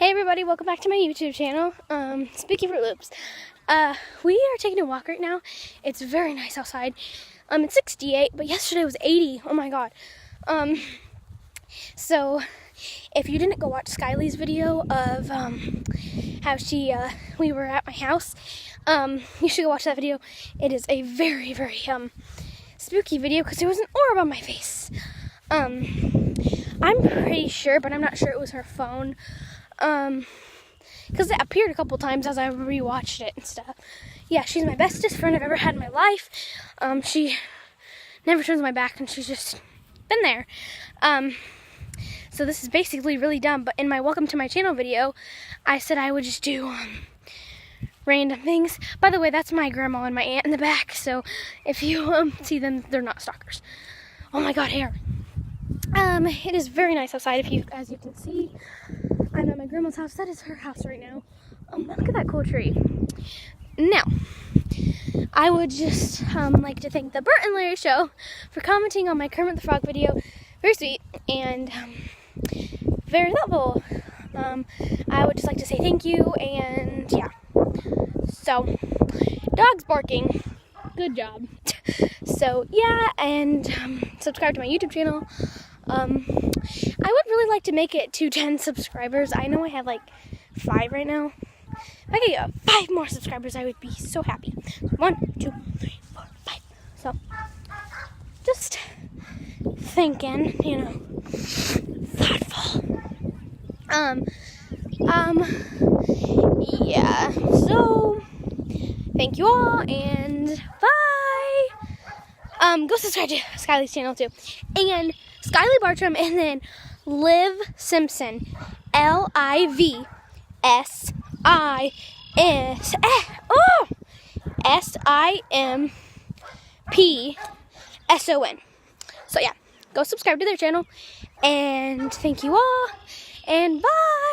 Hey everybody, welcome back to my YouTube channel, Spooky Fruit Loops. We are taking a walk right now. It's very nice outside. It's 68, but yesterday was 80. Oh my god. So if you didn't go watch Skyly's video of how we were at my house, you should go watch that video. It is a very, very spooky video because there was an orb on my face. I'm pretty sure, but I'm not sure it was her phone. Because it appeared a couple times as I rewatched it and stuff. Yeah, she's my bestest friend I've ever had in my life. She never turns my back and she's just been there. So this is basically really dumb, but in my welcome to my channel video, I said I would just do random things. By the way, that's my grandma and my aunt in the back, so if you see them, they're not stalkers. Oh my god, hair. It is very nice outside, as you can see. I'm at my grandma's house. That is her house right now. Look at that cool tree. Now, I would just like to thank the Bert and Larry Show for commenting on my Kermit the Frog video. Very sweet and very thoughtful. I would just like to say thank you, and yeah. So, dogs barking. Good job. So, yeah, and subscribe to my YouTube channel. I would really like to make it to 10 subscribers. I know I have like 5 right now. If I could get 5 more subscribers, I would be so happy. 1, 2, 3, 4, 5. So, just thinking, thoughtful. Yeah. So, thank you all, and bye. Go subscribe to Skyly's channel too, and Skyly Bartram, and then Liv Simpson, LivSISIMPSON. So yeah, go subscribe to their channel, and thank you all, and bye.